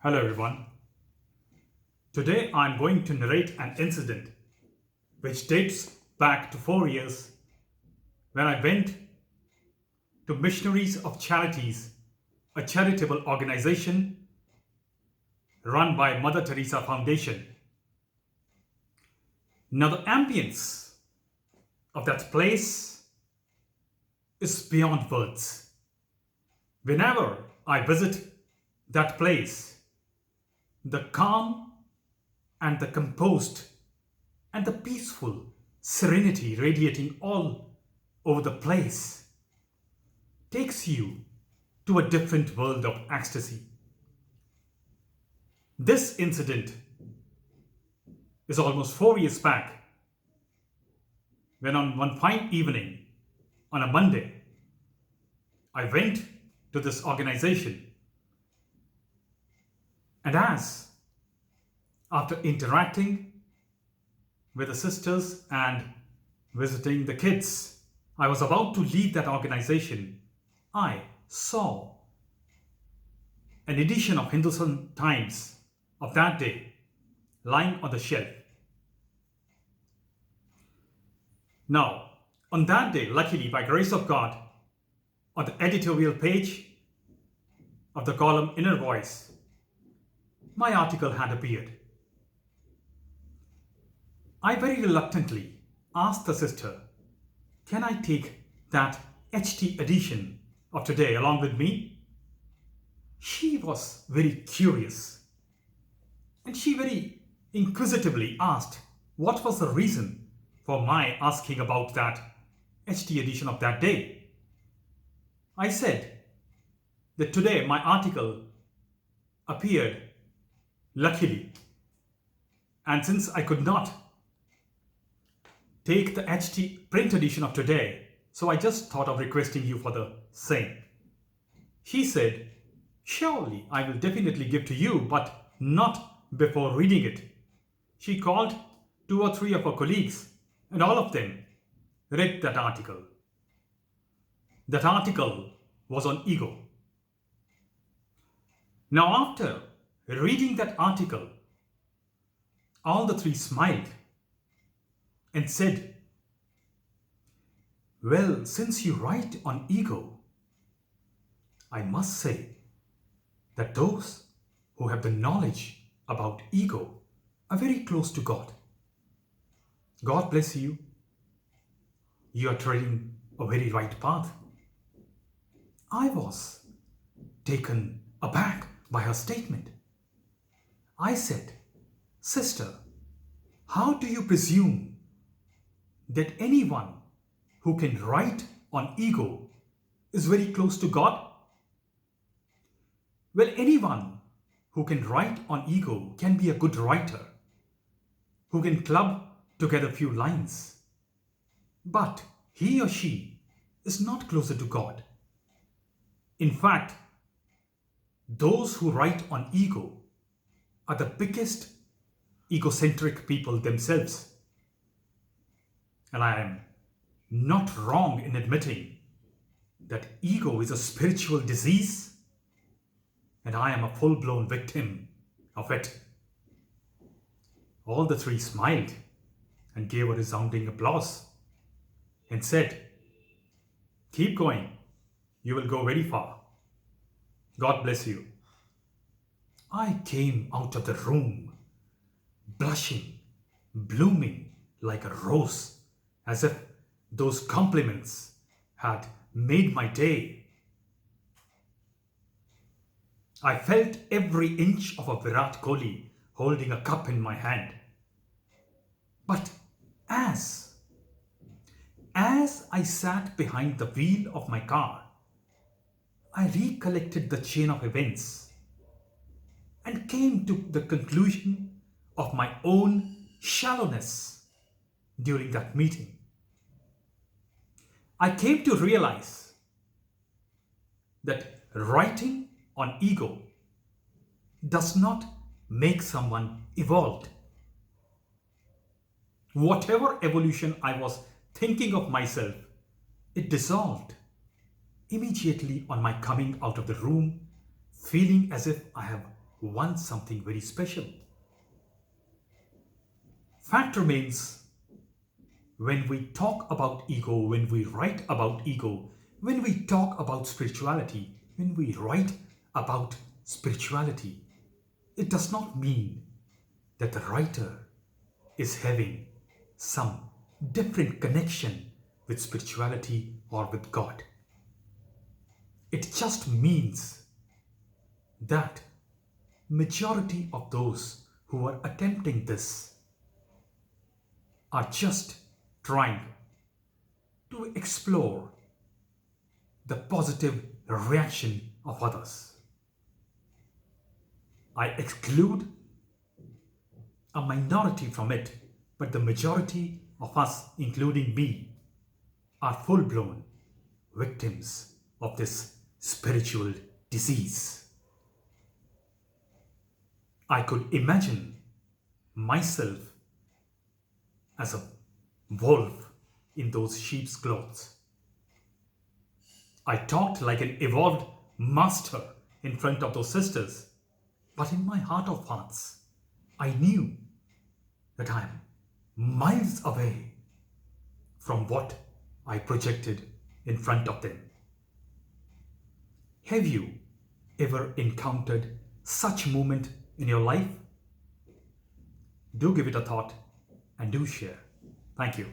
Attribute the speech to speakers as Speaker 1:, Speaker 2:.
Speaker 1: Hello everyone. Today I'm going to narrate an incident which dates back to 4 years when I went to Missionaries of Charities, a charitable organization run by Mother Teresa Foundation. Now, the ambience of that place is beyond words. Whenever I visit that place, the calm and the composed and the peaceful serenity radiating all over the place takes you to a different world of ecstasy. This incident is almost 4 years back when, on one fine evening on a Monday, I went to this organization. And as after interacting with the sisters and visiting the kids, I was about to leave that organization, I saw an edition of Hindustan Times of that day lying on the shelf. Now, on that day, luckily, by grace of God, on the editorial page of the column Inner Voice, my article had appeared. I very reluctantly asked the sister, can I take that HT edition of today along with me? She was very curious and she very inquisitively asked what was the reason for my asking about that HT edition of that day. I said that today my article appeared luckily, and since I could not take the HT print edition of today, so I just thought of requesting you for the same. She said, surely I will definitely give to you, but not before reading it. She called 2 or 3 of her colleagues and all of them read that article. That article was on ego. Now, after reading that article, all the 3 smiled and said, well, since you write on ego, I must say that those who have the knowledge about ego are very close to God. God bless you. You are treading a very right path. I was taken aback by her statement. I said, sister, how do you presume that anyone who can write on ego is very close to God? Well, anyone who can write on ego can be a good writer, who can club together a few lines. But he or she is not closer to God. In fact, those who write on ego are the biggest egocentric people themselves. And I am not wrong in admitting that ego is a spiritual disease, and I am a full-blown victim of it. All the 3 smiled and gave a resounding applause and said, keep going, you will go very far. God bless you. I came out of the room blushing, blooming like a rose, as if those compliments had made my day. I felt every inch of a Virat Kohli holding a cup in my hand. But as I sat behind the wheel of my car, I recollected the chain of events and came to the conclusion of my own shallowness during that meeting. I came to realize that writing on ego does not make someone evolved. Whatever evolution I was thinking of myself, it dissolved immediately on my coming out of the room, feeling as if I have wants something very special. Fact remains, when we talk about ego, when we write about ego, when we talk about spirituality, when we write about spirituality, it does not mean that the writer is having some different connection with spirituality or with God. It just means that majority of those who are attempting this are just trying to explore the positive reaction of others. I exclude a minority from it, but the majority of us, including me, are full-blown victims of this spiritual disease. I could imagine myself as a wolf in those sheep's clothes. I talked like an evolved master in front of those sisters, but in my heart of hearts, I knew that I am miles away from what I projected in front of them. Have you ever encountered such moment in your life? Do give it a thought and do share. Thank you.